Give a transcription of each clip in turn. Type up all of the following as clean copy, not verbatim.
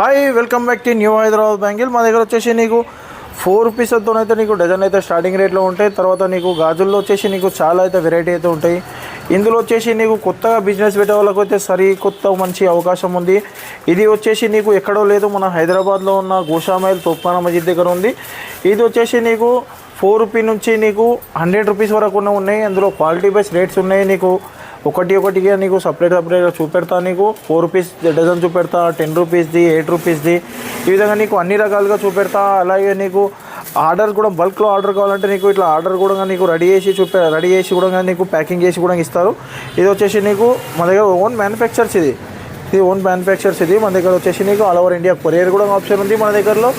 Hi welcome back to new Hyderabad bangle. మా దగ్గర వచ్చేసి నీకు 4 రూపీస్తో అయితే నీకు డజన్ అయితే స్టార్టింగ్ రేట్లో ఉంటాయి. తర్వాత నీకు గాజుల్లో వచ్చేసి నీకు చాలా అయితే వెరైటీ అయితే ఉంటాయి. ఇందులో వచ్చేసి నీకు కొత్తగా బిజినెస్ పెట్టే వాళ్ళకు అయితే కొత్త మంచి అవకాశం ఉంది. ఇది వచ్చేసి నీకు ఎక్కడో లేదు, మన హైదరాబాద్లో ఉన్న గోషామైల్ తోప్ఖానా మస్జిద్ దగ్గర ఉంది. ఇది వచ్చేసి నీకు 4 రూపీ నుంచి నీకు 100 రూపీస్ వరకు ఉన్నాయి. అందులో క్వాలిటీ బేస్ రేట్స్ ఉన్నాయి. నీకు ఒకటిగా నీకు సపరేట్గా చూపెడతా. నీకు 4 రూపీస్ డజన్ చూపెడతా, 10 రూపీస్ది, 8 రూపీస్ది, ఈ విధంగా నీకు అన్ని రకాలుగా చూపెడతా. అలాగే నీకు ఆర్డర్ కూడా బల్క్లో ఆర్డర్ కావాలంటే నీకు ఇట్లా ఆర్డర్ కూడా నీకు రెడీ చేసి కూడా నీకు ప్యాకింగ్ చేసి కూడా ఇస్తారు. ఇది వచ్చేసి నీకు మన దగ్గర ఓన్ మ్యానుఫ్యాక్చర్స్. ఇది ఓన్ మ్యానుఫ్యాక్చర్స్. ఇది మన దగ్గర వచ్చేసి నీకు ఆల్ ఓవర్ ఇండియా కొరియర్ కూడా ఆప్షన్ ఉంది మన దగ్గరలో.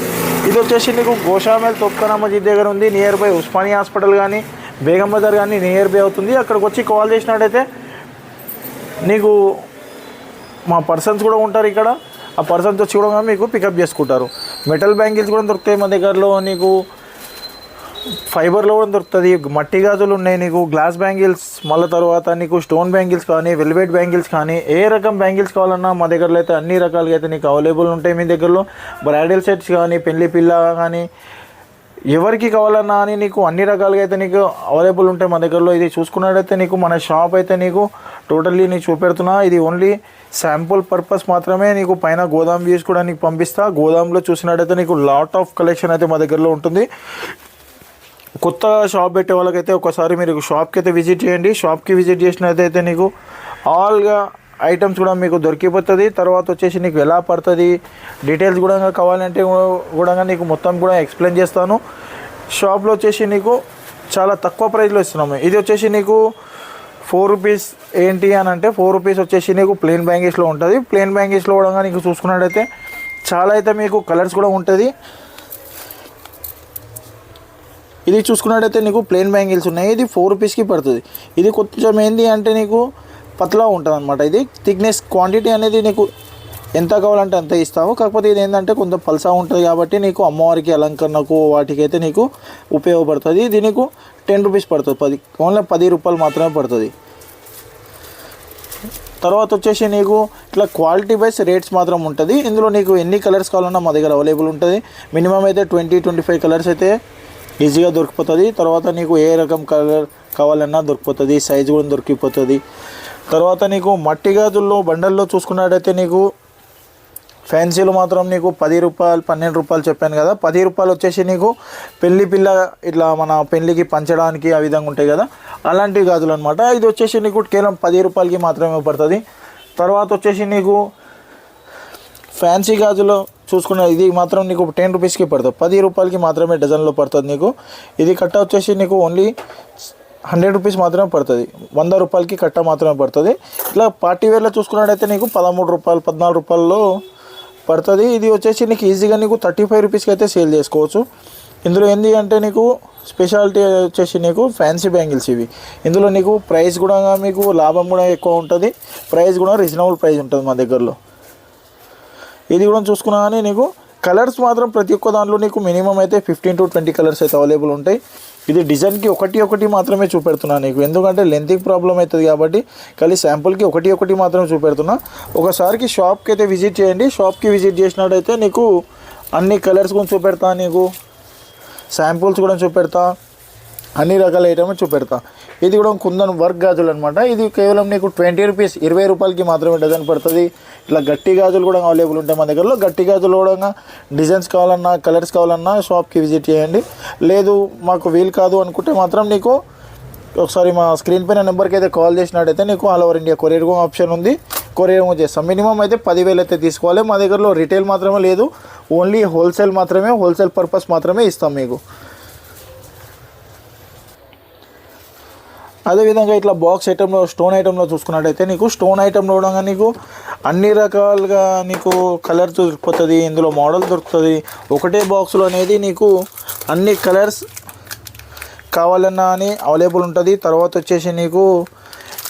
ఇది వచ్చేసి నీకు గోషామైల్ తోప్ఖానా మస్జిద్ దగ్గర ఉంది. నియర్ బై ఉస్మానియా హాస్పిటల్ కానీ బేగం బజార్ కానీ నియర్ బై అవుతుంది. అక్కడికి వచ్చి కాల్ చేసినట్టయితే నీకు మా పర్సన్స్ కూడా ఉంటారు ఇక్కడ. ఆ పర్సన్స్ వచ్చి కూడా మీకు పికప్ చేసుకుంటారు. మెటల్ బ్యాంగిల్స్ కూడా దొరుకుతాయి మన దగ్గరలో. నీకు ఫైబర్లో కూడా దొరుకుతుంది. మట్టి గాజులు ఉన్నాయి, నీకు గ్లాస్ బ్యాంగిల్స్, మళ్ళీ తర్వాత నీకు స్టోన్ బ్యాంగిల్స్ కానీ వెల్వెట్ బ్యాంగిల్స్ కానీ ఏ రకం బ్యాంగిల్స్ కావాలన్నా మా దగ్గరలో అయితే అన్ని రకాలుగా అయితే నీకు అవైలబుల్ ఉంటాయి. మీ దగ్గరలో బ్రైడల్ సెట్స్ కానీ పెళ్లి పిల్ల కానీ ఎవరికి కావాలన్నా అని నీకు అన్ని రకాలుగా అయితే నీకు అవైలబుల్ ఉంటాయి మా దగ్గరలో. ఇది చూసుకున్నట్టయితే నీకు మన షాప్ అయితే నీకు టోటల్లీ నీకు చూపెడుతున్నా. ఇది ఓన్లీ శాంపుల్ పర్పస్ మాత్రమే. నీకు పైన గోదాం వ్యూస్ కూడా నీకు పంపిస్తా. గోదాంలో చూసినట్టయితే నీకు లాట్ ఆఫ్ కలెక్షన్ అయితే మా దగ్గరలో ఉంటుంది. కొత్తగా షాప్ పెట్టే వాళ్ళకైతే ఒకసారి మీరు షాప్కి అయితే విజిట్ చేయండి. షాప్కి విజిట్ చేసినట్టయితే నీకు ఆల్గా ఐటమ్స్ కూడా మీకు దొరికిపోతుంది. తర్వాత వచ్చేసి నీకు ఎలా పడుతుంది డీటెయిల్స్ కూడా కావాలంటే కూడా నీకు మొత్తం కూడా ఎక్స్ప్లెయిన్ చేస్తాను. షాప్లో వచ్చేసి నీకు చాలా తక్కువ ప్రైస్లో ఇస్తున్నాము. ఇది వచ్చేసి నీకు 4 రూపీస్. ఏంటి అని అంటే 4 రూపీస్ వచ్చేసి నీకు ప్లెయిన్ బ్యాంగిల్స్లో ఉంటుంది. ప్లెయిన్ బ్యాంగిల్స్లో కూడా నీకు చూసుకున్నట్టయితే చాలా అయితే మీకు కలర్స్ కూడా ఉంటుంది. ఇది చూసుకున్నట్టయితే నీకు ప్లెయిన్ బ్యాంగిల్స్ ఉన్నాయి. ఇది 4 రూపీస్కి పడుతుంది. ఇది కొంచెం ఏంటి అంటే నీకు పతలా ఉంటుంది అనమాట. ఇది థిక్నెస్ క్వాంటిటీ అనేది నీకు ఎంత కావాలంటే అంత ఇస్తాము. కాకపోతే ఇది ఏంటంటే కొంచెం పల్సా ఉంటుంది కాబట్టి నీకు అమ్మవారికి అలంకరణకు వాటికి అయితే నీకు ఉపయోగపడుతుంది. ఇది నీకు 10 రూపీస్ పడుతుంది. ఓన్లీ 10 రూపాయలు మాత్రమే పడుతుంది. తర్వాత వచ్చేసి నీకు ఇట్లా క్వాలిటీ వైజ్ రేట్స్ మాత్రం ఉంటుంది. ఇందులో నీకు ఎన్ని కలర్స్ కావాలన్నా మా దగ్గర అవైలబుల్ ఉంటుంది. మినిమం అయితే 20-25 కలర్స్ అయితే ఈజీగా దొరికిపోతుంది. తర్వాత నీకు ఏ రకం కలర్ కావాలన్నా దొరికిపోతుంది. సైజు కూడా దొరికిపోతుంది. తర్వాత నీకు మట్టి గాజుల్లో బండల్లో చూసుకున్నట్టయితే నీకు ఫ్యాన్సీలు మాత్రం నీకు 10 రూపాయలు 12 రూపాయలు చెప్పాను కదా. 10 రూపాయలు వచ్చేసి నీకు పెళ్లి పిల్ల ఇట్లా మన పెళ్ళికి పంచడానికి ఆ విధంగా ఉంటాయి కదా, అలాంటి గాజులు అనమాట. ఇది వచ్చేసి నీకు కేవలం 10 రూపాయలకి మాత్రమే పడుతుంది. తర్వాత వచ్చేసి నీకు ఫ్యాన్సీ గాజులు చూసుకున్న ఇది మాత్రం నీకు 10 రూపీస్కి పడుతుంది. 10 రూపాయలకి మాత్రమే డజన్లో పడుతుంది నీకు. ఇది కట్ట వచ్చేసి నీకు ఓన్లీ 100 రూపీస్ మాత్రమే పడుతుంది. 100 రూపాయలకి కట్ట మాత్రమే పడుతుంది. ఇట్లా పార్టీ వేర్లో చూసుకున్నట్టయితే నీకు 13 రూపాయలు 14 రూపాయల్లో పడుతుంది. ఇది వచ్చేసి నీకు ఈజీగా నీకు 35 రూపీస్కి అయితే సేల్ చేసుకోవచ్చు. ఇందులో ఏంటి అంటే నీకు స్పెషాలిటీ వచ్చేసి నీకు ఫ్యాన్సీ బ్యాంగిల్స్ ఇవి. ఇందులో నీకు ప్రైస్ కూడా మీకు లాభం కూడా ఎక్కువ ఉంటుంది. ప్రైస్ కూడా రీజనబుల్ ప్రైస్ ఉంటుంది మా దగ్గరలో. ఇది కూడా చూసుకున్నా కానీ నీకు కలర్స్ మాత్రం ప్రతి ఒక్క దాంట్లో నీకు మినిమం అయితే 15-20 కలర్స్ అయితే అవైలబుల్ ఉంటాయి. ఇది డిజైన్కి ఒకటి మాత్రమే చూపెడుతున్నాను నీకు, ఎందుకంటే లెంత్కి ప్రాబ్లం అవుతుంది కాబట్టి ఖాళీ శాంపుల్కి ఒకటి మాత్రమే చూపెడుతున్నా. ఒకసారికి షాప్కి అయితే విజిట్ చేయండి. షాప్కి విజిట్ చేసినట్టయితే నీకు అన్ని కలర్స్ కూడా చూపెడతా, నీకు శాంపుల్స్ కూడా చూపెడతా, అన్ని రకాల ఐటమ్స్ చూపెడతా. ఇది కూడా కుందన్ వర్క్ గాజులు అనమాట. ఇది కేవలం నీకు 20 రూపీస్ 20 రూపాయలకి మాత్రమే డజన్ పడుతుంది. ఇట్లా గట్టి గాజులు కూడా అవైలబుల్ ఉంటాయి మన దగ్గరలో. గట్టి గాజులు కూడా డిజైన్స్ కావాలన్నా కలర్స్ కావాలన్నా షాప్కి విజిట్ చేయండి. లేదు మాకు వీలు కాదు అనుకుంటే మాత్రం నీకు ఒకసారి మా స్క్రీన్ పైన నెంబర్కి అయితే కాల్ చేసినట్టయితే నీకు all over India courier option ఉంది. కొరియర్ చేస్తాం. మినిమం అయితే 10,000 అయితే తీసుకోవాలి. మా దగ్గరలో రిటైల్ మాత్రమే లేదు, ఓన్లీ హోల్సేల్ మాత్రమే, హోల్సేల్ పర్పస్ మాత్రమే ఇస్తాం మీకు. అదేవిధంగా ఇట్లా బాక్స్ ఐటెంలో స్టోన్ ఐటెంలో చూసుకున్నట్టయితే నీకు స్టోన్ ఐటెంలో కూడా నీకు అన్ని రకాలుగా నీకు కలర్ దొరికిపోతుంది. ఇందులో మోడల్ దొరుకుతుంది. ఒకటే బాక్స్లో అనేది నీకు అన్ని కలర్స్ కావాలన్నా అని అవైలబుల్ ఉంటుంది. తర్వాత వచ్చేసి నీకు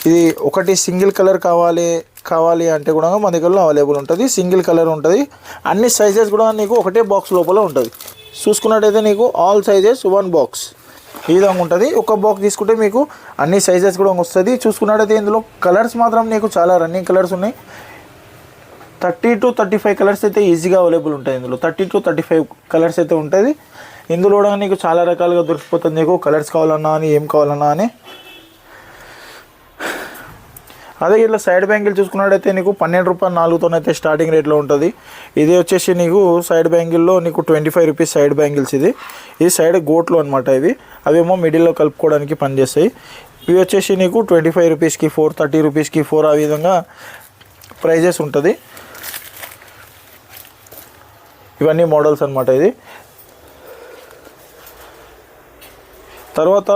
ఇది ఒకటి సింగిల్ కలర్ కావాలి అంటే కూడా మన దగ్గరలో అవైలబుల్ ఉంటుంది. సింగిల్ కలర్ ఉంటుంది. అన్ని సైజెస్ కూడా నీకు ఒకటే బాక్స్ లోపల ఉంటుంది. చూసుకున్నట్టయితే నీకు ఆల్ సైజెస్ 1 బాక్స్ ఈ విధంగా ఉంటుంది. ఒక బాక్స్ తీసుకుంటే మీకు అన్ని సైజెస్ కూడా వస్తుంది. చూసుకున్నట్టయితే ఇందులో కలర్స్ మాత్రం నీకు చాలా రన్నింగ్ కలర్స్ ఉన్నాయి. 30 to 35 కలర్స్ అయితే ఈజీగా అవైలబుల్ ఉంటాయి ఇందులో. 30 to 35 కలర్స్ అయితే ఉంటుంది ఇందులో కూడా. నీకు చాలా రకాలుగా దొరికిపోతుంది నీకు కలర్స్ కావాలన్నా అని, ఏం కావాలన్నా అని. అదే ఇట్లా సైడ్ బ్యాంగిల్ చూసుకున్నట్టయితే నీకు 12 రూపాయలు 4తోనైతే స్టార్టింగ్ రేట్లో ఉంటుంది. ఇది వచ్చేసి నీకు సైడ్ బ్యాంగిల్లో నీకు 25 రూపీస్ సైడ్ బ్యాంగిల్స్. ఇది సైడ్ గోట్లు అనమాట. అవేమో మిడిల్లో కలుపుకోవడానికి పనిచేస్తాయి. ఇవి వచ్చేసి నీకు 25 రూపీస్కి 4, 30 రూపీస్కి 4 ఆ విధంగా ప్రైజెస్ ఉంటుంది. ఇవన్నీ మోడల్స్ అనమాట. ఇది తర్వాత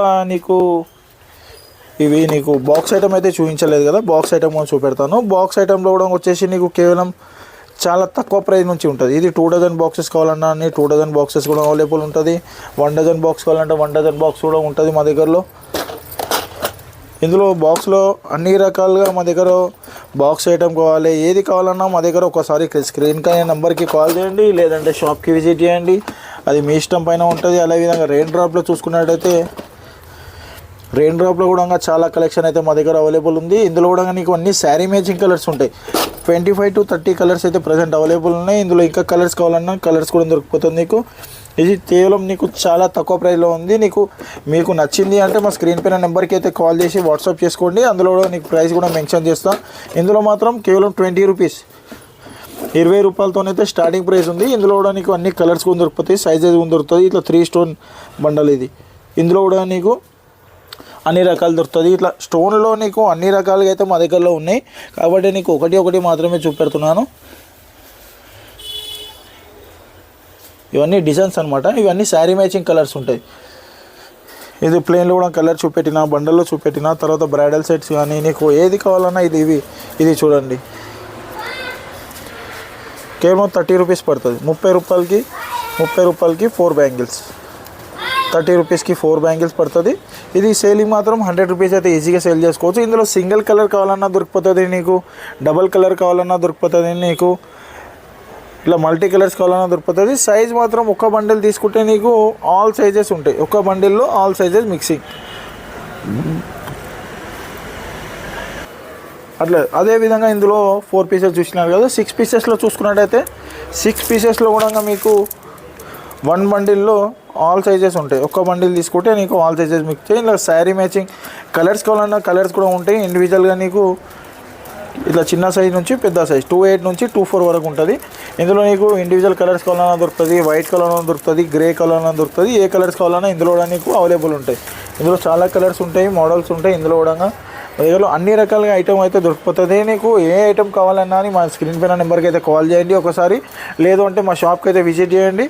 ఇవి నీకు బాక్స్ ఐటమ్ అయితే చూపించలేదు కదా, బాక్స్ ఐటమ్ చూపెడతాను. బాక్స్ ఐటంలో కూడా వచ్చేసి నీకు కేవలం చాలా తక్కువ ప్రైస్ నుంచి ఉంటుంది. ఇది 2 డజన్ బాక్సెస్ కావాలన్నా 2 డజన్ బాక్సెస్ కూడా అవైలబుల్ ఉంటుంది. 1 డజన్ బాక్స్ కావాలంటే 1 డజన్ బాక్స్ కూడా ఉంటుంది మా దగ్గరలో. ఇందులో బాక్స్లో అన్ని రకాలుగా మా దగ్గర బాక్స్ ఐటమ్ కావాలి, ఏది కావాలన్నా మా దగ్గర ఒకసారి స్క్రీన్ కానీ నెంబర్కి కాల్ చేయండి, లేదంటే షాప్కి విజిట్ చేయండి. అది మీ ఇష్టం పైన ఉంటుంది. అదే విధంగా రెయిన్ డ్రాప్లో చూసుకున్నట్టయితే రెయిన్ డ్రాప్లో కూడా చాలా కలెక్షన్ అయితే మా దగ్గర అవైలబుల్ ఉంది. ఇందులో కూడా నీకు అన్ని శారీ మ్యాచింగ్ కలర్స్ ఉంటాయి. 25 to 30 కలర్స్ అయితే ప్రజెంట్ అవైలబుల్ ఉన్నాయి. ఇందులో ఇంకా కలర్స్ కావాలన్నా కలర్స్ కూడా దొరికిపోతుంది నీకు. ఇది కేవలం నీకు చాలా తక్కువ ప్రైస్లో ఉంది. మీకు నచ్చింది అంటే మా స్క్రీన్ పైన నెంబర్కి అయితే కాల్ చేసి వాట్సాప్ చేసుకోండి. అందులో కూడా నీకు ప్రైస్ కూడా మెన్షన్ చేస్తాను. ఇందులో మాత్రం కేవలం 20 రూపీస్ 20 రూపాయలతోనైతే స్టార్టింగ్ ప్రైస్ ఉంది. ఇందులో కూడా నీకు అన్ని కలర్స్ కూడా దొరుకుతాయి, సైజెస్ కూడా దొరుకుతుంది. ఇట్లా 3 స్టోన్ బండల్ ఇది. ఇందులో కూడా నీకు అన్ని రకాలు దొరుకుతుంది. ఇట్లా స్టోన్లో నీకు అన్ని రకాలుగా అయితే మా దగ్గరలో ఉన్నాయి కాబట్టి నీకు ఒకటి మాత్రమే చూపెడుతున్నాను. ఇవన్నీ డిజైన్స్ అనమాట. ఇవన్నీ శారీ మ్యాచింగ్ కలర్స్ ఉంటాయి. ఇది ప్లెయిన్లో కూడా కలర్ చూపెట్టిన, బండల్లో చూపెట్టిన, తర్వాత బ్రైడల్ సెట్స్ కానీ నీకు ఏది కావాలన్నా ఇది చూడండి. కేవలం 30 రూపీస్ పడుతుంది. 30 రూపాయలకి 4 బ్యాంగిల్స్. 30 రూపీస్కి 4 బ్యాంగిల్స్ పడుతుంది. ఇది సేలింగ్ మాత్రం 100 రూపీస్ అయితే ఈజీగా సేల్ చేసుకోవచ్చు. ఇందులో సింగిల్ కలర్ కావాలన్నా దొరికిపోతుంది నీకు, డబల్ కలర్ కావాలన్నా దొరికిపోతుంది నీకు, ఇట్లా మల్టీ కలర్స్ కావాలన్నా దొరుకుతుంది. సైజ్ మాత్రం ఒక బండిల్ తీసుకుంటే నీకు ఆల్ సైజెస్ ఉంటాయి. ఒక బండిల్లో ఆల్ సైజెస్ మిక్సింగ్ అట్లా. అదేవిధంగా ఇందులో 4 పీసెస్ చూసినారు కదా. 6 పీసెస్లో చూసుకున్నట్టయితే 6 పీసెస్లో కూడా మీకు 1 బండిల్లో ఆల్ సైజెస్ ఉంటాయి. ఒక్క బండిల్ తీసుకుంటే నీకు ఆల్ సైజెస్ మిక్స్ చేయి. ఇలా శారీ మ్యాచింగ్ కలర్స్ కావాలన్నా కలర్స్ కూడా ఉంటాయి. ఇండివిజువల్గా నీకు ఇట్లా చిన్న సైజ్ నుంచి పెద్ద సైజ్ 28 నుంచి 24 వరకు ఉంటుంది. ఇందులో నీకు ఇండివిజువల్ కలర్స్ కావాలన్నా దొరుకుతుంది, వైట్ కలర్ అన్నా దొరుకుతుంది, గ్రే కలర్ అన్నా దొరుకుతుంది. ఏ కలర్స్ కావాలన్నా ఇందులో కూడా నీకు అవైలబుల్ ఉంటాయి. ఇందులో చాలా కలర్స్ ఉంటాయి, మోడల్స్ ఉంటాయి. ఇందులో కూడా దగ్గరలో అన్ని రకాలుగా ఐటమ్ అయితే దొరికిపోతుంది. నీకు ఏ ఐటమ్ కావాలన్నా అని మా స్క్రీన్ పైన నెంబర్కి అయితే కాల్ చేయండి ఒకసారి, లేదు అంటే మా షాప్కి అయితే విజిట్ చేయండి.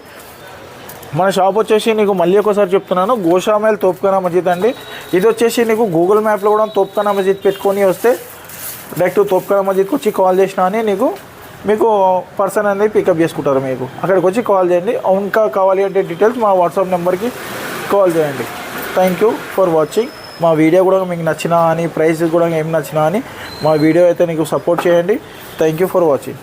మన షాప్ వచ్చేసి నీకు మళ్ళీ ఒకసారి చెప్తున్నాను, గోషామైల్ తోప్ఖానా మస్జిద్ అండి. ఇది వచ్చేసి నీకు గూగుల్ మ్యాప్లో కూడా తోప్ఖానా మస్జిద్ పెట్టుకొని వస్తే డైరెక్ట్ తోప్ఖానా మస్జిద్కి వచ్చి కాల్ చేసినా అని మీకు పర్సన్ అనేది పికప్ చేసుకుంటారు. మీకు అక్కడికి వచ్చి కాల్ చేయండి. ఇంకా కావాలి అంటే డీటెయిల్స్ మా వాట్సాప్ నెంబర్కి కాల్ చేయండి. Thank you for watching. మా వీడియో కూడా మీకు నచ్చినా అని, ప్రైస్ కూడా ఏం నచ్చినా అని మా వీడియో అయితే నీకు సపోర్ట్ చేయండి. Thank you for watching.